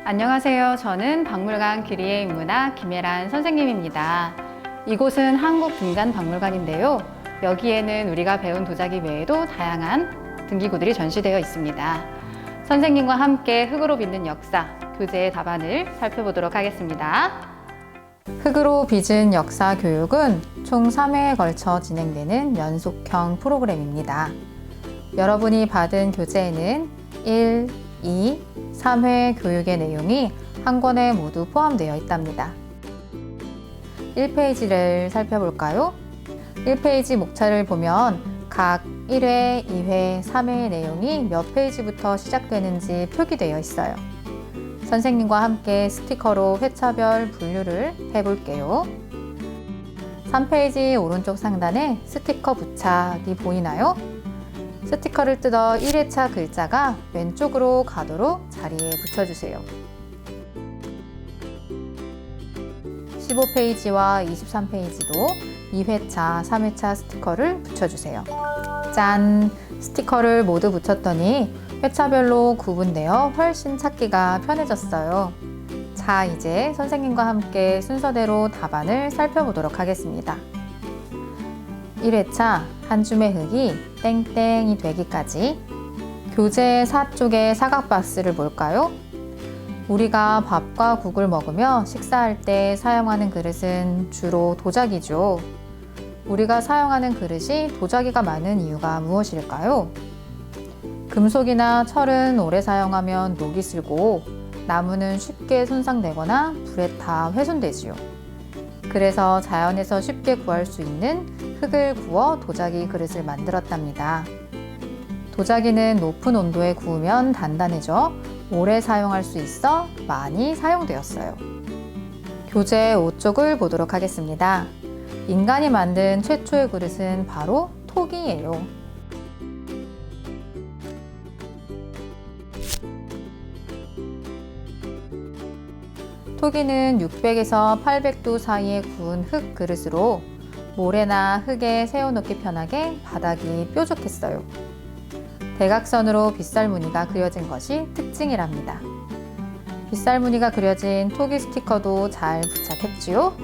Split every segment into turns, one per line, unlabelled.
안녕하세요. 저는 박물관 그리의 인문학 김예란 선생님입니다. 이곳은 한국분간박물관인데요. 여기에는 우리가 배운 도자기 외에도 다양한 등기구들이 전시되어 있습니다. 선생님과 함께 흙으로 빚는 역사, 교재의 답안을 살펴보도록 하겠습니다. 흙으로 빚은 역사 교육은 총 3회에 걸쳐 진행되는 연속형 프로그램입니다. 여러분이 받은 교재에는 1, 2, 3회 교육의 내용이 한 권에 모두 포함되어 있답니다. 1페이지를 살펴볼까요? 1페이지 목차를 보면 각 1회, 2회, 3회의 내용이 몇 페이지부터 시작되는지 표기되어 있어요. 선생님과 함께 스티커로 회차별 분류를 해볼게요. 3페이지 오른쪽 상단에 스티커 부착이 보이나요? 스티커를 뜯어 1회차 글자가 왼쪽으로 가도록 자리에 붙여주세요. 15페이지와 23페이지도 2회차, 3회차 스티커를 붙여주세요. 짠! 스티커를 모두 붙였더니 회차별로 구분되어 훨씬 찾기가 편해졌어요. 자, 이제 선생님과 함께 순서대로 답안을 살펴보도록 하겠습니다. 1회차 한 줌의 흙이 땡땡이 되기까지. 교재 4쪽의 사각 박스를 볼까요? 우리가 밥과 국을 먹으며 식사할 때 사용하는 그릇은 주로 도자기죠. 우리가 사용하는 그릇이 도자기가 많은 이유가 무엇일까요? 금속이나 철은 오래 사용하면 녹이 슬고 나무는 쉽게 손상되거나 불에 타 훼손되지요. 그래서 자연에서 쉽게 구할 수 있는 흙을 구워 도자기 그릇을 만들었답니다. 도자기는 높은 온도에 구우면 단단해져 오래 사용할 수 있어 많이 사용되었어요. 교재 5쪽을 보도록 하겠습니다. 인간이 만든 최초의 그릇은 바로 톡이에요. 톡이는 600에서 800도 사이에 구운 흙 그릇으로 모래나 흙에 세워놓기 편하게 바닥이 뾰족했어요. 대각선으로 빗살 무늬가 그려진 것이 특징이랍니다. 빗살 무늬가 그려진 톡이 스티커도 잘 부착했지요?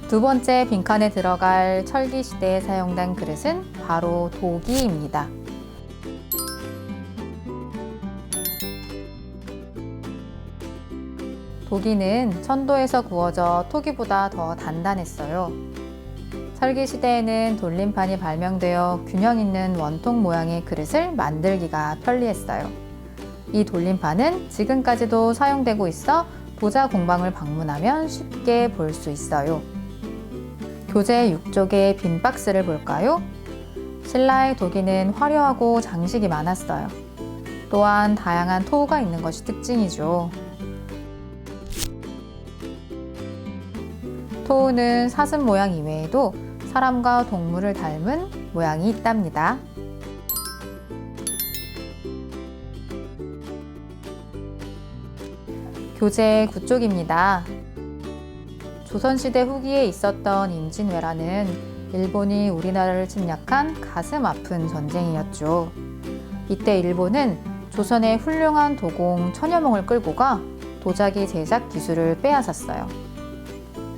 두 번째 빈칸에 들어갈 철기 시대에 사용된 그릇은 바로 도기입니다. 도기는 천도에서 구워져 토기보다 더 단단했어요. 철기 시대에는 돌림판이 발명되어 균형 있는 원통 모양의 그릇을 만들기가 편리했어요. 이 돌림판은 지금까지도 사용되고 있어 도자 공방을 방문하면 쉽게 볼 수 있어요. 교재 6쪽의 빈 박스를 볼까요? 신라의 도기는 화려하고 장식이 많았어요. 또한 다양한 토우가 있는 것이 특징이죠. 토우는 사슴 모양 이외에도 사람과 동물을 닮은 모양이 있답니다. 교재 9쪽입니다. 조선시대 후기에 있었던 임진왜란은 일본이 우리나라를 침략한 가슴 아픈 전쟁이었죠. 이때 일본은 조선의 훌륭한 도공 천여 명을 끌고 가 도자기 제작 기술을 빼앗았어요.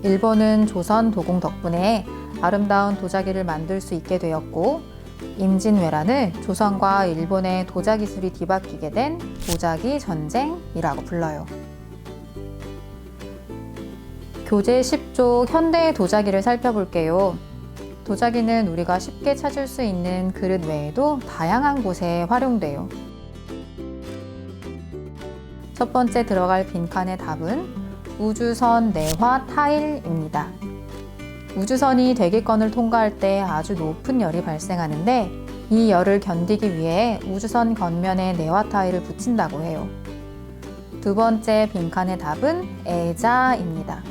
일본은 조선 도공 덕분에 아름다운 도자기를 만들 수 있게 되었고, 임진왜란을 조선과 일본의 도자 기술이 뒤바뀌게 된 도자기 전쟁이라고 불러요. 교재 10쪽 현대의 도자기를 살펴볼게요. 도자기는 우리가 쉽게 찾을 수 있는 그릇 외에도 다양한 곳에 활용돼요. 첫 번째 들어갈 빈칸의 답은 우주선 내화 타일입니다. 우주선이 대기권을 통과할 때 아주 높은 열이 발생하는데 이 열을 견디기 위해 우주선 겉면에 내화 타일을 붙인다고 해요. 두 번째 빈칸의 답은 애자입니다.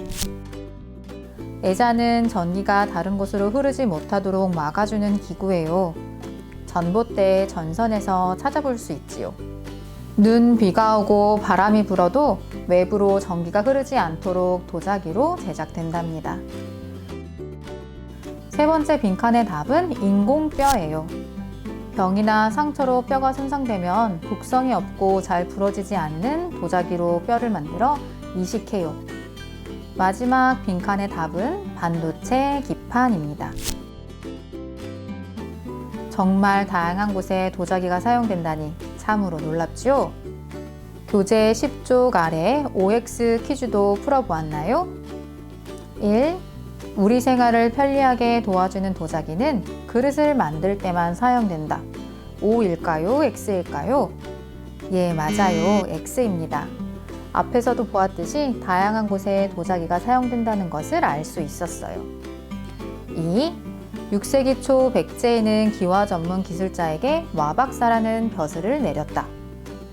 애자는 전기가 다른 곳으로 흐르지 못하도록 막아주는 기구예요. 전봇대의 전선에서 찾아볼 수 있지요. 눈, 비가 오고 바람이 불어도 외부로 전기가 흐르지 않도록 도자기로 제작된답니다. 세 번째 빈칸의 답은 인공뼈예요. 병이나 상처로 뼈가 손상되면 독성이 없고 잘 부러지지 않는 도자기로 뼈를 만들어 이식해요. 마지막 빈칸의 답은 반도체 기판입니다. 정말 다양한 곳에 도자기가 사용된다니 참으로 놀랍죠? 교재 10쪽 아래 OX 퀴즈도 풀어보았나요? 1. 우리 생활을 편리하게 도와주는 도자기는 그릇을 만들 때만 사용된다. O일까요? X일까요? 예, 맞아요. X입니다. 앞에서도 보았듯이 다양한 곳에 도자기가 사용된다는 것을 알 수 있었어요. 2. 6세기 초 백제에는 기와 전문 기술자에게 와박사라는 벼슬을 내렸다.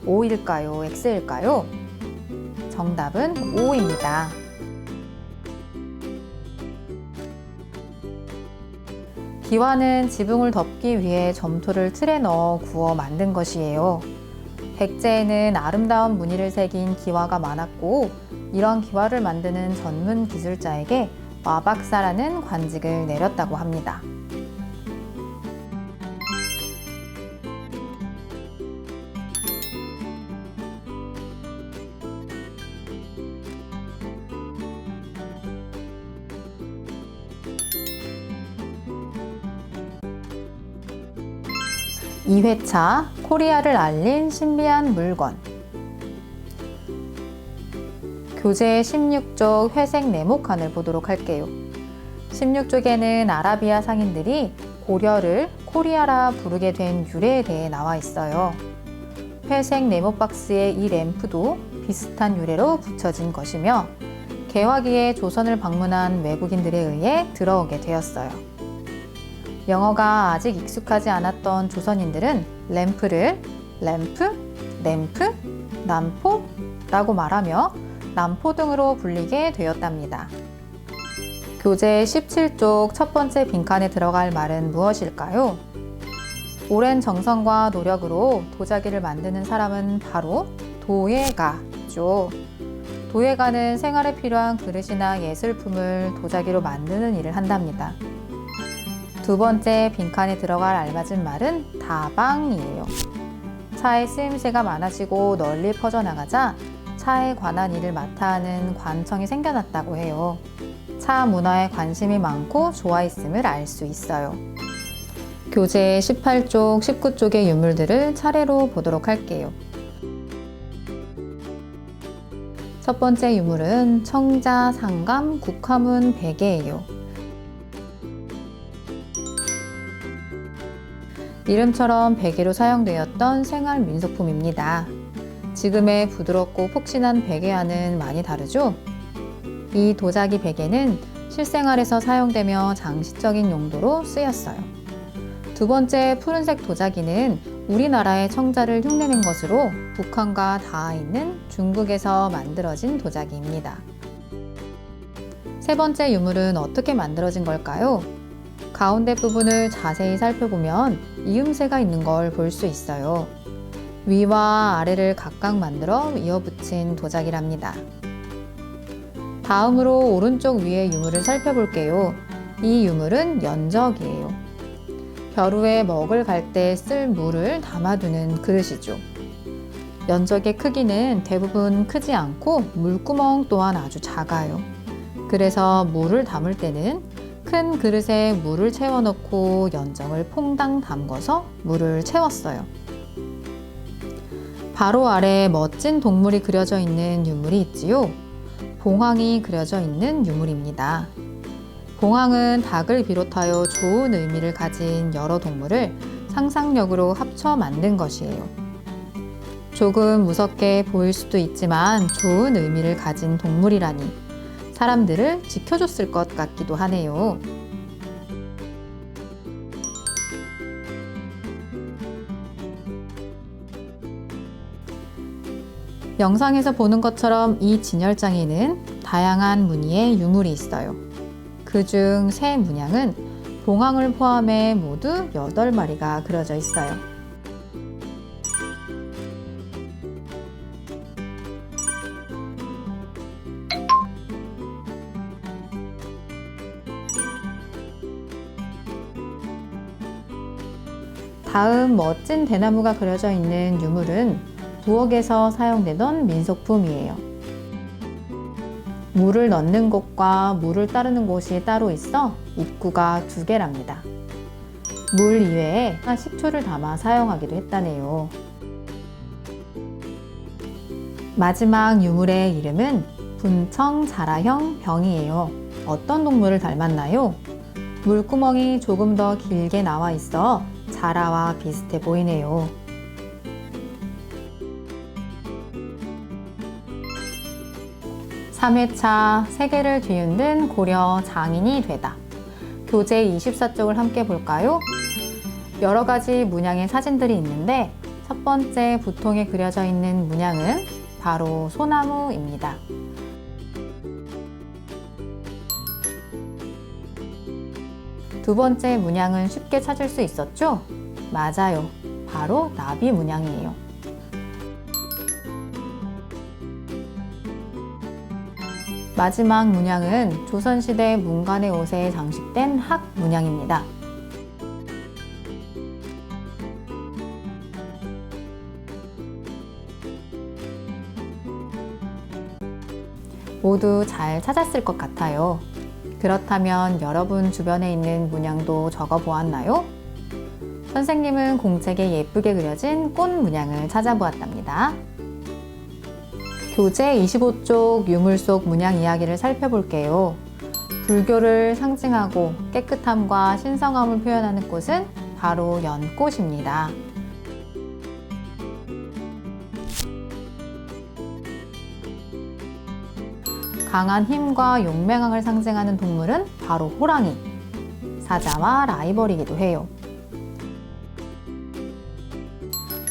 O일까요? X일까요? 정답은 O입니다. 기와는 지붕을 덮기 위해 점토를 틀에 넣어 구워 만든 것이에요. 백제에는 아름다운 무늬를 새긴 기와가 많았고, 이런 기와를 만드는 전문 기술자에게 와박사라는 관직을 내렸다고 합니다. 이 회차 코리아를 알린 신비한 물건. 교재 16쪽 회색 네모칸을 보도록 할게요. 16쪽에는 아라비아 상인들이 고려를 코리아라 부르게 된 유래에 대해 나와 있어요. 회색 네모 박스의 이 램프도 비슷한 유래로 붙여진 것이며, 개화기에 조선을 방문한 외국인들에 의해 들어오게 되었어요. 영어가 아직 익숙하지 않았던 조선인들은 램프를 램프, 남포라고 말하며 남포등으로 불리게 되었답니다. 교재 17쪽 첫 번째 빈칸에 들어갈 말은 무엇일까요? 오랜 정성과 노력으로 도자기를 만드는 사람은 바로 도예가죠. 도예가는 생활에 필요한 그릇이나 예술품을 도자기로 만드는 일을 한답니다. 두 번째 빈칸에 들어갈 알맞은 말은 다방이에요. 차의 쓰임새가 많아지고 널리 퍼져나가자 차에 관한 일을 맡아 하는 관청이 생겨났다고 해요. 차 문화에 관심이 많고 좋아했음을 알 수 있어요. 교재 18쪽, 19쪽의 유물들을 차례로 보도록 할게요. 첫 번째 유물은 청자, 상감, 국화문 베개예요. 이름처럼 베개로 사용되었던 생활 민소품입니다. 지금의 부드럽고 폭신한 베개와는 많이 다르죠? 이 도자기 베개는 실생활에서 사용되며 장식적인 용도로 쓰였어요. 두 번째 푸른색 도자기는 우리나라의 청자를 흉내낸 것으로 북한과 닿아 있는 중국에서 만들어진 도자기입니다. 세 번째 유물은 어떻게 만들어진 걸까요? 가운데 부분을 자세히 살펴보면 이음새가 있는 걸 볼 수 있어요. 위와 아래를 각각 만들어 이어붙인 도자기랍니다. 다음으로 오른쪽 위의 유물을 살펴볼게요. 이 유물은 연적이에요. 벼루에 먹을 갈 때 쓸 물을 담아두는 그릇이죠. 연적의 크기는 대부분 크지 않고 물구멍 또한 아주 작아요. 그래서 물을 담을 때는 큰 그릇에 물을 채워넣고 연정을 퐁당 담궈서 물을 채웠어요. 바로 아래에 멋진 동물이 그려져 있는 유물이 있지요. 봉황이 그려져 있는 유물입니다. 봉황은 닭을 비롯하여 좋은 의미를 가진 여러 동물을 상상력으로 합쳐 만든 것이에요. 조금 무섭게 보일 수도 있지만 좋은 의미를 가진 동물이라니 사람들을 지켜줬을 것 같기도 하네요. 영상에서 보는 것처럼 이 진열장에는 다양한 무늬의 유물이 있어요. 그중 세 문양은 봉황을 포함해 모두 8마리가 그려져 있어요. 다음 멋진 대나무가 그려져 있는 유물은 부엌에서 사용되던 민속품이에요. 물을 넣는 곳과 물을 따르는 곳이 따로 있어 입구가 2개랍니다. 물 이외에 식초를 담아 사용하기도 했다네요. 마지막 유물의 이름은 분청자라형 병이에요. 어떤 동물을 닮았나요? 물구멍이 조금 더 길게 나와 있어 자라와 비슷해 보이네요. (3회차) 세계를 뒤흔든 고려 장인이 되다. 교재 24쪽을 함께 볼까요? 여러 가지 문양의 사진들이 있는데 첫 번째 부통에 그려져 있는 문양은 바로 소나무입니다. 두 번째 문양은 쉽게 찾을 수 있었죠? 맞아요. 바로 나비 문양이에요. 마지막 문양은 조선시대 문간의 옷에 장식된 학 문양입니다. 모두 잘 찾았을 것 같아요. 그렇다면 여러분 주변에 있는 문양도 적어 보았나요? 선생님은 공책에 예쁘게 그려진 꽃 문양을 찾아보았답니다. 교재 25쪽 유물 속 문양 이야기를 살펴볼게요. 불교를 상징하고 깨끗함과 신성함을 표현하는 꽃은 바로 연꽃입니다. 강한 힘과 용맹함을 상징하는 동물은 바로 호랑이, 사자와 라이벌이기도 해요.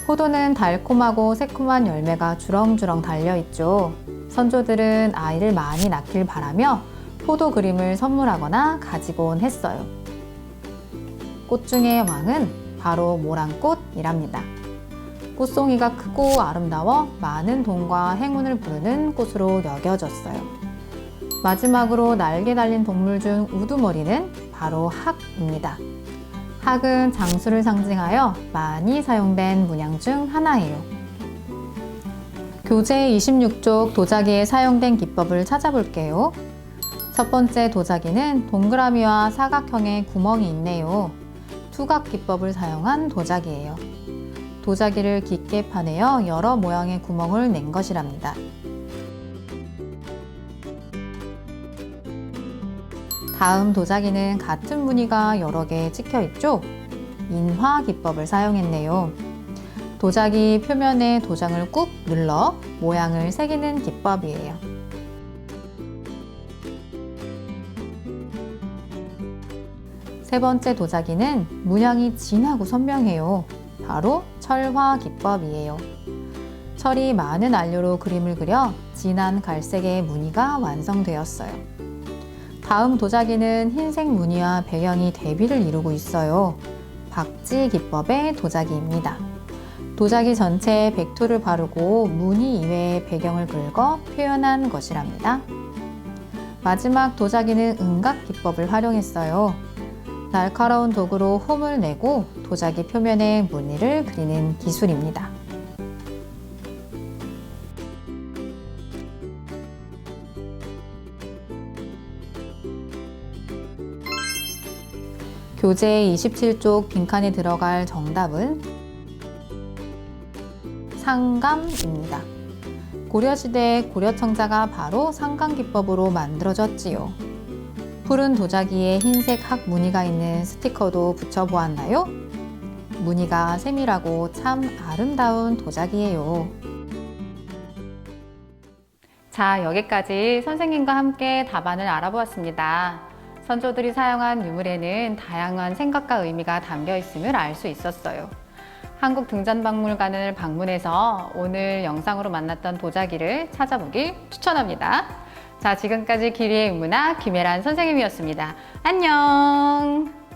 포도는 달콤하고 새콤한 열매가 주렁주렁 달려있죠. 선조들은 아이를 많이 낳길 바라며 포도 그림을 선물하거나 가지곤 했어요. 꽃 중의 왕은 바로 모란꽃이랍니다. 꽃송이가 크고 아름다워 많은 돈과 행운을 부르는 꽃으로 여겨졌어요. 마지막으로 날개 달린 동물 중 우두머리는 바로 학입니다. 학은 장수를 상징하여 많이 사용된 문양 중 하나예요. 교재 26쪽 도자기에 사용된 기법을 찾아볼게요. 첫 번째 도자기는 동그라미와 사각형의 구멍이 있네요. 투각 기법을 사용한 도자기예요. 도자기를 깊게 파내어 여러 모양의 구멍을 낸 것이랍니다. 다음 도자기는 같은 무늬가 여러 개 찍혀 있죠? 인화 기법을 사용했네요. 도자기 표면에 도장을 꾹 눌러 모양을 새기는 기법이에요. 세 번째 도자기는 문양이 진하고 선명해요. 바로 철화 기법이에요. 철이 많은 안료로 그림을 그려 진한 갈색의 무늬가 완성되었어요. 다음 도자기는 흰색 무늬와 배경이 대비를 이루고 있어요. 박지 기법의 도자기입니다. 도자기 전체에 백토를 바르고 무늬 이외의 배경을 긁어 표현한 것이랍니다. 마지막 도자기는 은각 기법을 활용했어요. 날카로운 도구로 홈을 내고 도자기 표면에 무늬를 그리는 기술입니다. 교재 27쪽 빈칸에 들어갈 정답은 상감입니다. 고려시대 고려청자가 바로 상감기법으로 만들어졌지요. 푸른 도자기에 흰색 학 무늬가 있는 스티커도 붙여보았나요? 무늬가 세밀하고 참 아름다운 도자기예요. 자, 여기까지 선생님과 함께 답안을 알아보았습니다. 선조들이 사용한 유물에는 다양한 생각과 의미가 담겨 있음을 알 수 있었어요. 한국등잔박물관을 방문해서 오늘 영상으로 만났던 도자기를 찾아보길 추천합니다. 자, 지금까지 기리의 인문학 김혜란 선생님이었습니다. 안녕!